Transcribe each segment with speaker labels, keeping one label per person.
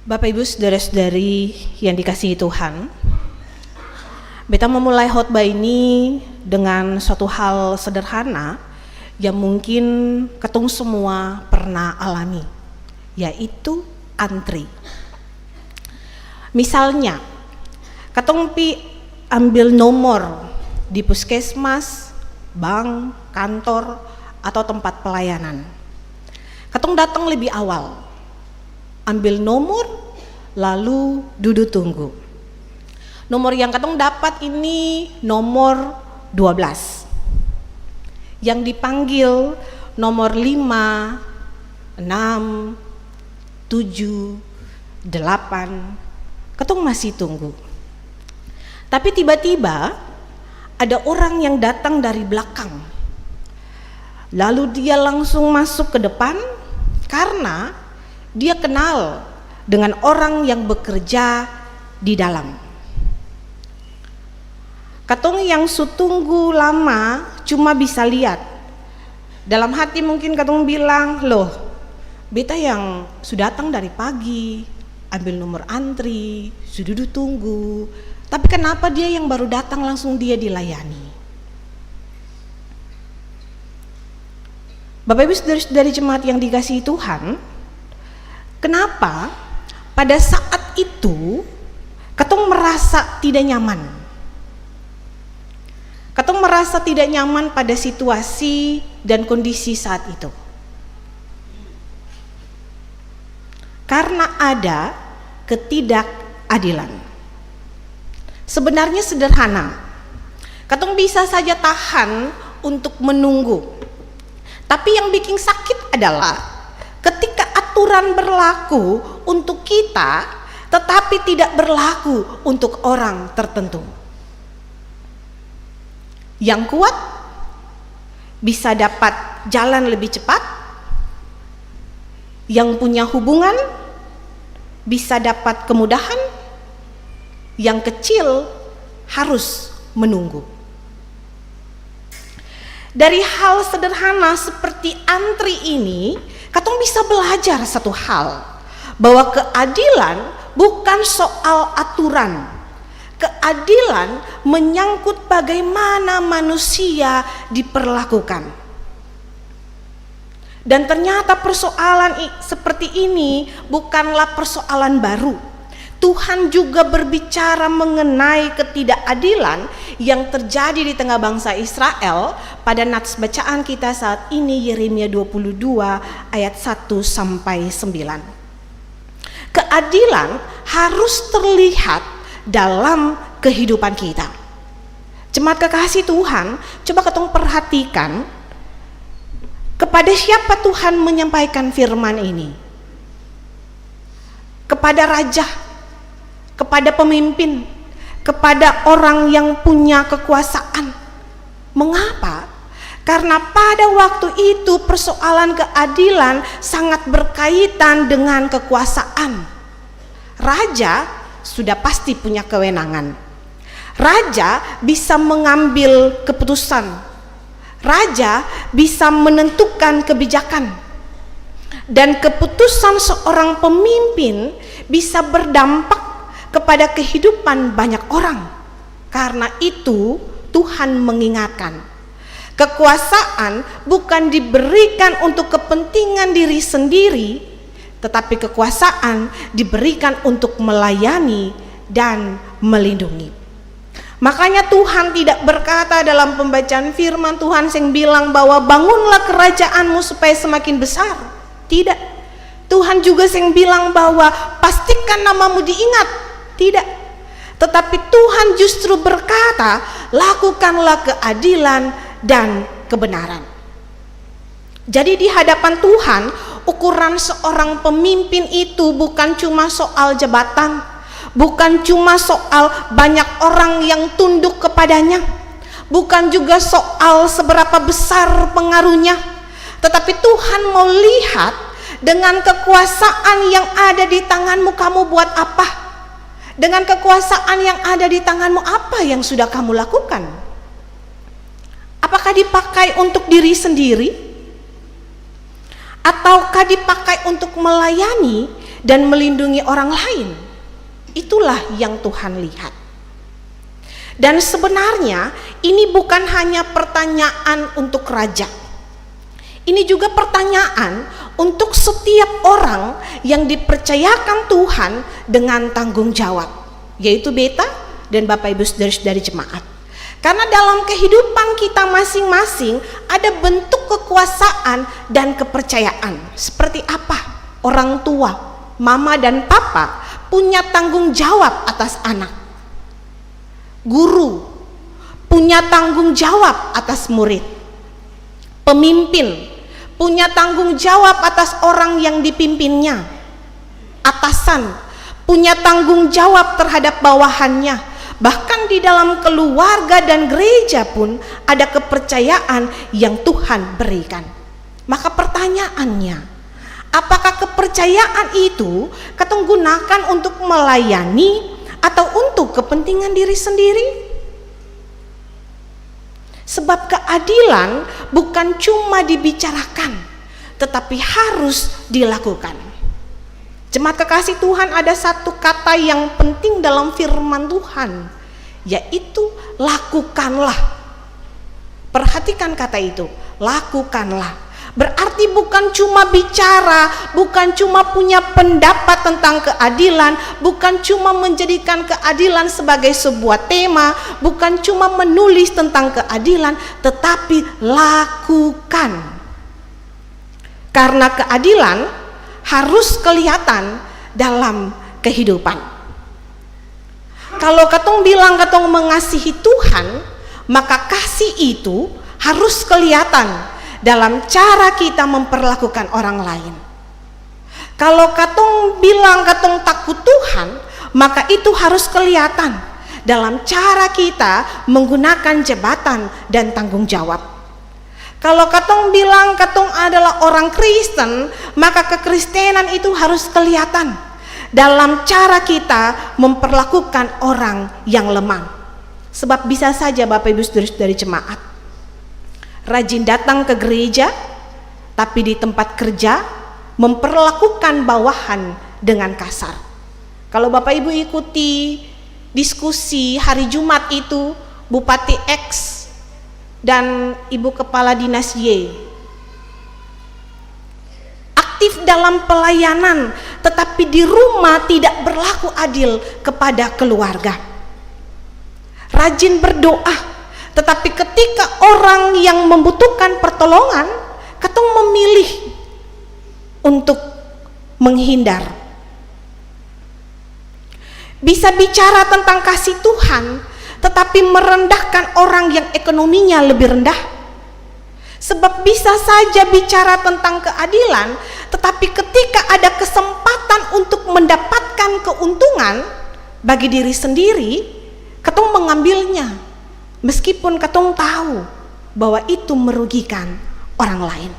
Speaker 1: Bapak Ibu saudara-saudari yang dikasihi Tuhan, beta memulai khotbah ini dengan suatu hal sederhana yang mungkin ketung semua pernah alami, yaitu antri. Misalnya, ketung pi ambil nomor di puskesmas, bank, kantor, atau tempat pelayanan. Ketung datang lebih awal, ambil nomor, lalu duduk tunggu. Nomor yang ketung dapat ini nomor 12. Yang dipanggil nomor 5, 6, 7, 8. Ketung masih tunggu. Tapi tiba-tiba ada orang yang datang dari belakang. Lalu dia langsung masuk ke depan karena dia kenal dengan orang yang bekerja di dalam. Ketung yang sutunggu lama cuma bisa lihat. Dalam hati mungkin ketung bilang, loh, beta yang sudah datang dari pagi, ambil nomor antri, sudah duduk tunggu, tapi kenapa dia yang baru datang langsung dia dilayani? Bapak Ibu saudara-saudari jemaat yang dikasihi Tuhan, kenapa pada saat itu ketung merasa tidak nyaman? Ketung merasa tidak nyaman pada situasi dan kondisi saat itu. Karena ada ketidakadilan. Sebenarnya sederhana. Ketung bisa saja tahan untuk menunggu. Tapi yang bikin sakit adalah ketika aturan berlaku untuk kita, tetapi tidak berlaku untuk orang tertentu. Yang kuat bisa dapat jalan lebih cepat, yang punya hubungan bisa dapat kemudahan, yang kecil harus menunggu. Dari hal sederhana seperti antri ini, ketung bisa belajar satu hal, bahwa keadilan bukan soal aturan. Keadilan menyangkut bagaimana manusia diperlakukan. Dan ternyata persoalan seperti ini bukanlah persoalan baru. Tuhan juga berbicara mengenai ketidakadilan yang terjadi di tengah bangsa Israel pada nats bacaan kita saat ini, Yeremia 22 ayat 1 sampai 9. Keadilan harus terlihat dalam kehidupan kita. Jemaat kekasih Tuhan, coba ketung perhatikan kepada siapa Tuhan menyampaikan firman ini. Kepada raja, kepada pemimpin, kepada orang yang punya kekuasaan. Mengapa? Karena pada waktu itu persoalan keadilan sangat berkaitan dengan kekuasaan. Raja sudah pasti punya kewenangan. Raja bisa mengambil keputusan. Raja bisa menentukan kebijakan. Dan keputusan seorang pemimpin bisa berdampak kepada kehidupan banyak orang. Karena itu Tuhan mengingatkan, kekuasaan bukan diberikan untuk kepentingan diri sendiri, tetapi kekuasaan diberikan untuk melayani dan melindungi. Makanya Tuhan tidak berkata dalam pembacaan firman Tuhan yang bilang bahwa bangunlah kerajaanmu supaya semakin besar. Tidak. Tuhan juga yang bilang bahwa pastikan namamu diingat. Tidak, tetapi Tuhan justru berkata, lakukanlah keadilan dan kebenaran. Jadi di hadapan Tuhan, ukuran seorang pemimpin itu bukan cuma soal jabatan, bukan cuma soal banyak orang yang tunduk kepadanya, bukan juga soal seberapa besar pengaruhnya, tetapi Tuhan mau lihat dengan kekuasaan yang ada di tanganmu, kamu buat apa? Dengan kekuasaan yang ada di tanganmu, apa yang sudah kamu lakukan? Apakah dipakai untuk diri sendiri? Ataukah dipakai untuk melayani dan melindungi orang lain. Itulah yang Tuhan lihat. Dan sebenarnya ini bukan hanya pertanyaan untuk raja. Ini juga pertanyaan untuk setiap orang yang dipercayakan Tuhan dengan tanggung jawab, yaitu beta dan Bapak Ibu saudara-saudari jemaat. Karena dalam kehidupan kita masing-masing ada bentuk kekuasaan dan kepercayaan. Seperti apa orang tua, mama dan papa punya tanggung jawab atas anak. Guru punya tanggung jawab atas murid. Pemimpin punya tanggung jawab atas orang yang dipimpinnya. Atasan punya tanggung jawab terhadap bawahannya. Bahkan di dalam keluarga dan gereja pun ada kepercayaan yang Tuhan berikan. Maka pertanyaannya, apakah kepercayaan itu katong gunakan untuk melayani atau untuk kepentingan diri sendiri? Sebab keadilan bukan cuma dibicarakan, tetapi harus dilakukan. Jemaat kekasih Tuhan, ada satu kata yang penting dalam firman Tuhan, yaitu lakukanlah. Perhatikan kata itu, lakukanlah. Berarti bukan cuma bicara, bukan cuma punya pendapat tentang keadilan, bukan cuma menjadikan keadilan sebagai sebuah tema, bukan cuma menulis tentang keadilan, tetapi lakukan. Karena keadilan harus kelihatan dalam kehidupan. Kalau katong bilang katong mengasihi Tuhan, maka kasih itu harus kelihatan dalam cara kita memperlakukan orang lain. Kalau katong bilang katong takut Tuhan, maka itu harus kelihatan dalam cara kita menggunakan jabatan dan tanggung jawab. Kalau katong bilang katong adalah orang Kristen, maka kekristenan itu harus kelihatan dalam cara kita memperlakukan orang yang lemah. Sebab bisa saja Bapak Ibu saudara-saudari jemaat rajin datang ke gereja, tapi di tempat kerja memperlakukan bawahan dengan kasar. Kalau Bapak Ibu ikuti diskusi hari Jumat itu, Bupati X dan Ibu Kepala Dinas Y aktif dalam pelayanan, tetapi di rumah tidak berlaku adil kepada keluarga. Rajin berdoa, tetapi ketika orang yang membutuhkan pertolongan, katong memilih untuk menghindar. Bisa bicara tentang kasih Tuhan, tetapi merendahkan orang yang ekonominya lebih rendah. Sebab bisa saja bicara tentang keadilan, tetapi ketika ada kesempatan untuk mendapatkan keuntungan bagi diri sendiri, katong mengambilnya, meskipun katong tahu bahwa itu merugikan orang lain.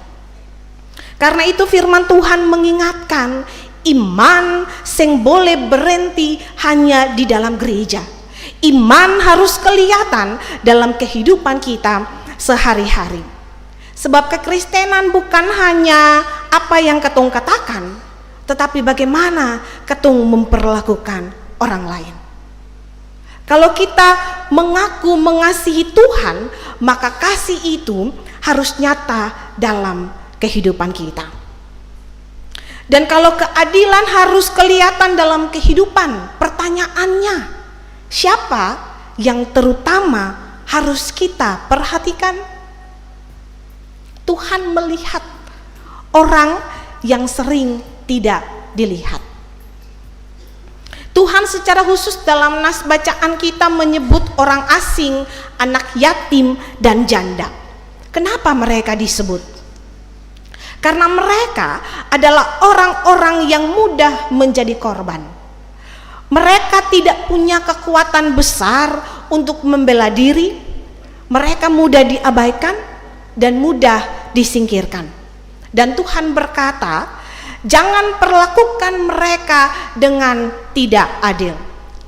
Speaker 1: Karena itu firman Tuhan mengingatkan, iman sing boleh berhenti hanya di dalam gereja. Iman harus kelihatan dalam kehidupan kita sehari-hari. Sebab kekristenan bukan hanya apa yang katong katakan, tetapi bagaimana katong memperlakukan orang lain. Kalau kita mengaku mengasihi Tuhan, maka kasih itu harus nyata dalam kehidupan kita. Dan kalau keadilan harus kelihatan dalam kehidupan, pertanyaannya, siapa yang terutama harus kita perhatikan? Tuhan melihat orang yang sering tidak dilihat. Tuhan secara khusus dalam nas bacaan kita menyebut orang asing, anak yatim, dan janda. Kenapa mereka disebut? Karena mereka adalah orang-orang yang mudah menjadi korban. Mereka tidak punya kekuatan besar untuk membela diri. Mereka mudah diabaikan dan mudah disingkirkan. Dan Tuhan berkata, jangan perlakukan mereka dengan tidak adil.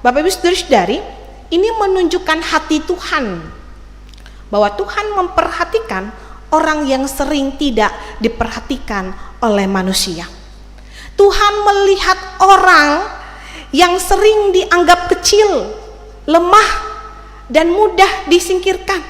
Speaker 1: Bapak Ibu saudara-saudari, ini menunjukkan hati Tuhan, bahwa Tuhan memperhatikan orang yang sering tidak diperhatikan oleh manusia. Tuhan melihat orang yang sering dianggap kecil, lemah, dan mudah disingkirkan.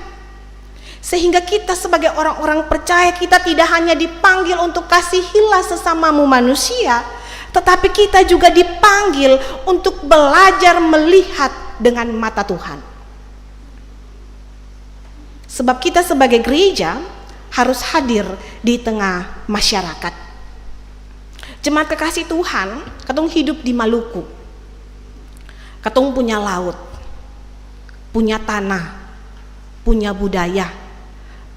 Speaker 1: Sehingga kita sebagai orang-orang percaya, kita tidak hanya dipanggil untuk kasihilah sesamamu manusia, tetapi kita juga dipanggil untuk belajar melihat dengan mata Tuhan. Sebab kita sebagai gereja harus hadir di tengah masyarakat. Jemaat kekasih Tuhan, katong hidup di Maluku. Katong punya laut, punya tanah, punya budaya,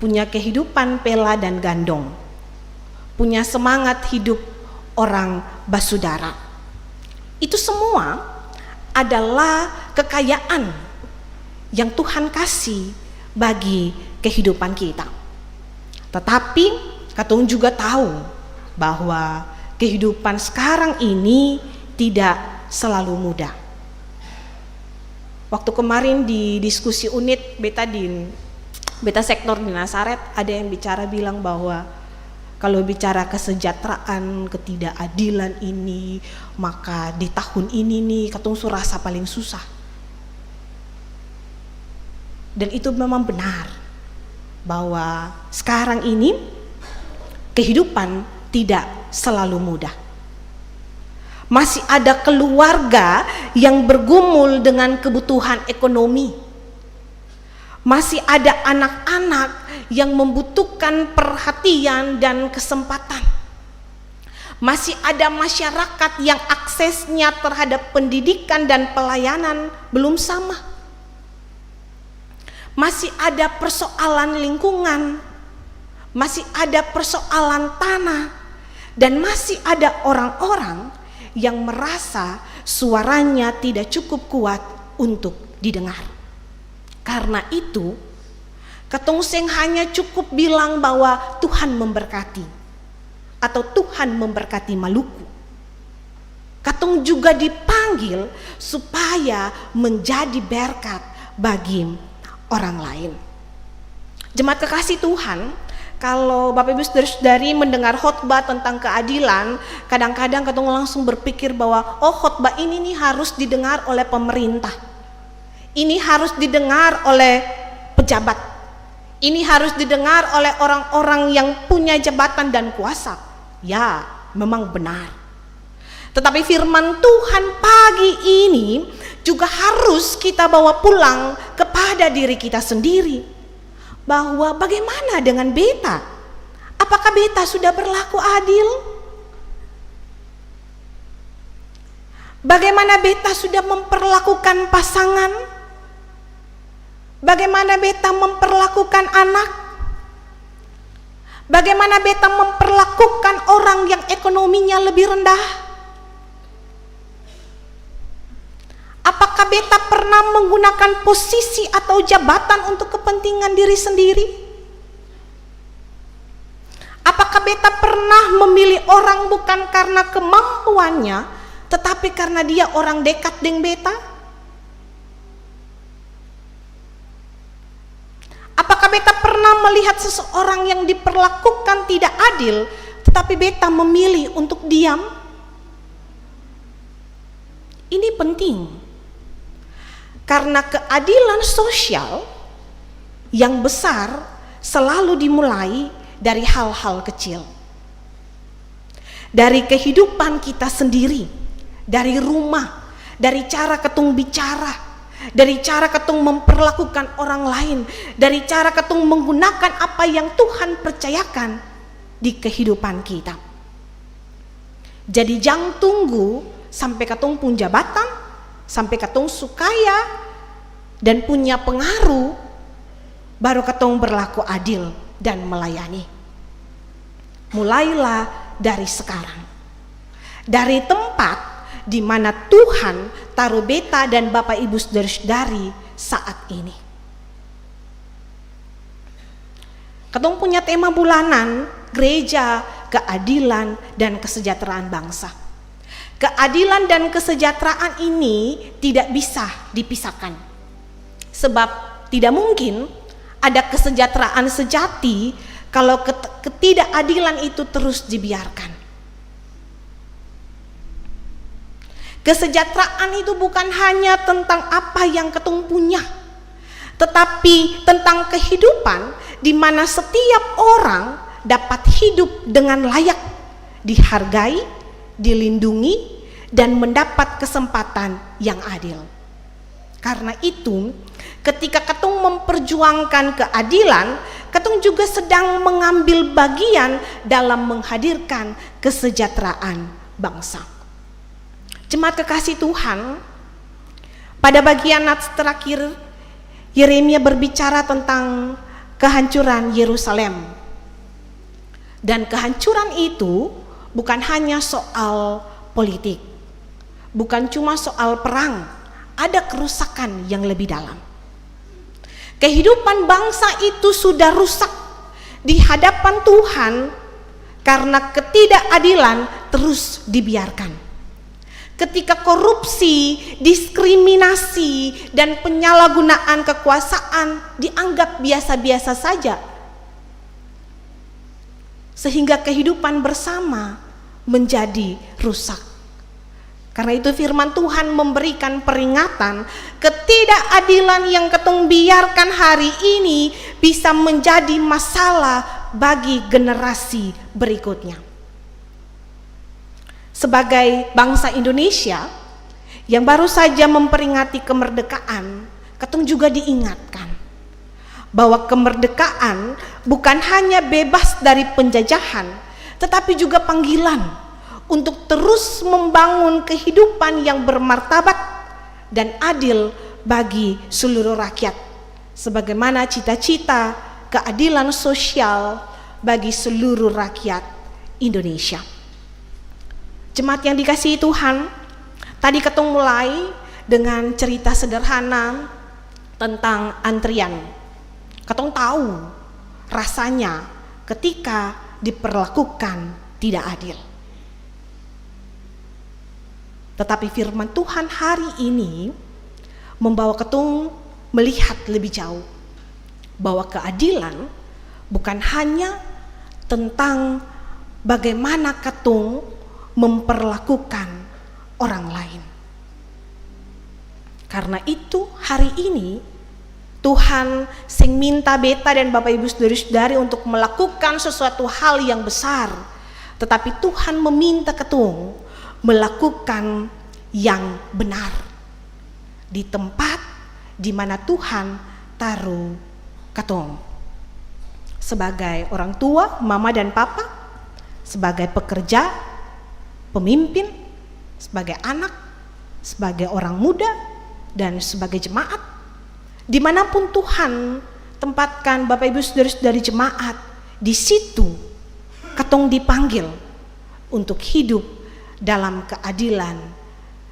Speaker 1: punya kehidupan pela dan gandong, punya semangat hidup orang basudara. Itu semua adalah kekayaan yang Tuhan kasih bagi kehidupan kita. Tetapi katong juga tahu bahwa kehidupan sekarang ini tidak selalu mudah. Waktu kemarin di diskusi unit beta sektor di Nasaret, ada yang bilang bahwa kalau bicara kesejahteraan, ketidakadilan ini, maka di tahun ini nih katong rasa paling susah. Dan itu memang benar bahwa sekarang ini kehidupan tidak selalu mudah. Masih ada keluarga yang bergumul dengan kebutuhan ekonomi. Masih ada anak-anak yang membutuhkan perhatian dan kesempatan. Masih ada masyarakat yang aksesnya terhadap pendidikan dan pelayanan belum sama. Masih ada persoalan lingkungan, masih ada persoalan tanah, dan masih ada orang-orang yang merasa suaranya tidak cukup kuat untuk didengar. Karena itu, katong seng hanya cukup bilang bahwa Tuhan memberkati atau Tuhan memberkati Maluku. Katong juga dipanggil supaya menjadi berkat bagi orang lain. Jemaat kekasih Tuhan, kalau Bapak Ibu Saudari mendengar khotbah tentang keadilan, kadang-kadang katong langsung berpikir bahwa khotbah ini nih harus didengar oleh pemerintah. Ini harus didengar oleh pejabat. Ini harus didengar oleh orang-orang yang punya jabatan dan kuasa. Ya, memang benar. Tetapi firman Tuhan pagi ini juga harus kita bawa pulang kepada diri kita sendiri. Bahwa bagaimana dengan beta? Apakah beta sudah berlaku adil? Bagaimana beta sudah memperlakukan pasangan? Bagaimana beta memperlakukan anak? Bagaimana beta memperlakukan orang yang ekonominya lebih rendah? Apakah beta pernah menggunakan posisi atau jabatan untuk kepentingan diri sendiri? Apakah beta pernah memilih orang bukan karena kemampuannya, tetapi karena dia orang dekat dengan beta? Apakah beta pernah melihat seseorang yang diperlakukan tidak adil, tetapi beta memilih untuk diam? Ini penting. Karena keadilan sosial yang besar selalu dimulai dari hal-hal kecil. Dari kehidupan kita sendiri, dari rumah, dari cara ketung bicara, dari cara ketung memperlakukan orang lain, dari cara ketung menggunakan apa yang Tuhan percayakan di kehidupan kita. Jadi jangan tunggu sampai ketung pun jabatan, sampai katong sukaya dan punya pengaruh, baru katong berlaku adil dan melayani. Mulailah dari sekarang, dari tempat di mana Tuhan taruh beta dan Bapak Ibu Saudari saat ini. Katong punya tema bulanan, gereja, keadilan, dan kesejahteraan bangsa. Keadilan dan kesejahteraan ini tidak bisa dipisahkan. Sebab tidak mungkin ada kesejahteraan sejati kalau ketidakadilan itu terus dibiarkan. Kesejahteraan itu bukan hanya tentang apa yang ketong punya, tetapi tentang kehidupan di mana setiap orang dapat hidup dengan layak, dihargai, dilindungi, dan mendapat kesempatan yang adil. Karena itu, ketika ketong memperjuangkan keadilan, ketong juga sedang mengambil bagian dalam menghadirkan kesejahteraan bangsa. Jemaat kekasih Tuhan, pada bagian nats terakhir, Yeremia berbicara tentang kehancuran Yerusalem. Dan kehancuran itu bukan hanya soal politik, bukan cuma soal perang, ada kerusakan yang lebih dalam. Kehidupan bangsa itu sudah rusak di hadapan Tuhan karena ketidakadilan terus dibiarkan. Ketika korupsi, diskriminasi, dan penyalahgunaan kekuasaan dianggap biasa-biasa saja, sehingga kehidupan bersama menjadi rusak. Karena itu firman Tuhan memberikan peringatan, ketidakadilan yang ketong biarkan hari ini bisa menjadi masalah bagi generasi berikutnya. Sebagai bangsa Indonesia yang baru saja memperingati kemerdekaan, ketong juga diingatkan bahwa kemerdekaan bukan hanya bebas dari penjajahan, tetapi juga panggilan untuk terus membangun kehidupan yang bermartabat dan adil bagi seluruh rakyat, sebagaimana cita-cita keadilan sosial bagi seluruh rakyat Indonesia. Jemaat yang dikasihi Tuhan, tadi ketong mulai dengan cerita sederhana tentang antrian. Ketong tahu rasanya ketika diperlakukan tidak adil. Tetapi firman Tuhan hari ini membawa ketong melihat lebih jauh bahwa keadilan bukan hanya tentang bagaimana ketong memperlakukan orang lain. Karena itu hari ini Tuhan sing minta beta dan Bapak Ibu saudari-saudari untuk melakukan sesuatu hal yang besar, tetapi Tuhan meminta ketong melakukan yang benar di tempat di mana Tuhan taruh ketong. Sebagai orang tua, mama dan papa, sebagai pekerja, pemimpin, sebagai anak, sebagai orang muda, dan sebagai jemaat, dimanapun Tuhan tempatkan Bapak Ibu saudari-saudari jemaat, di situ ketong dipanggil untuk hidup dalam keadilan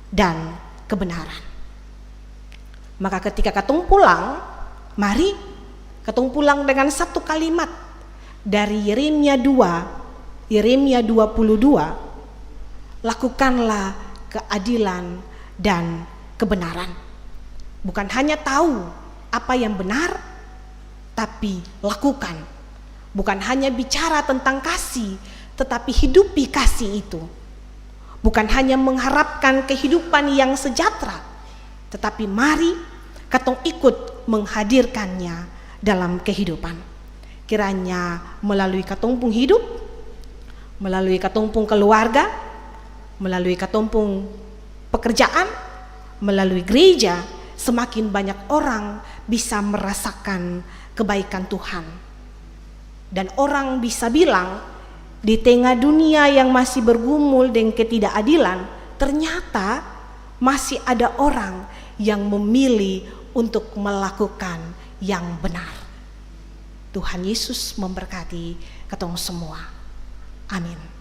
Speaker 1: dan kebenaran. Maka ketika ketong pulang, mari ketong pulang dengan satu kalimat dari Yeremia 22, lakukanlah keadilan dan kebenaran. Bukan hanya tahu apa yang benar, tapi lakukan. Bukan hanya bicara tentang kasih, tetapi hidupi kasih itu. Bukan hanya mengharapkan kehidupan yang sejahtera, tetapi mari ketong ikut menghadirkannya dalam kehidupan. Kiranya melalui katumpung hidup, melalui katumpung keluarga, melalui katumpung pekerjaan, melalui gereja, semakin banyak orang bisa merasakan kebaikan Tuhan. Dan orang bisa bilang, di tengah dunia yang masih bergumul dengan ketidakadilan, ternyata masih ada orang yang memilih untuk melakukan yang benar. Tuhan Yesus memberkati ketong semua. Amin.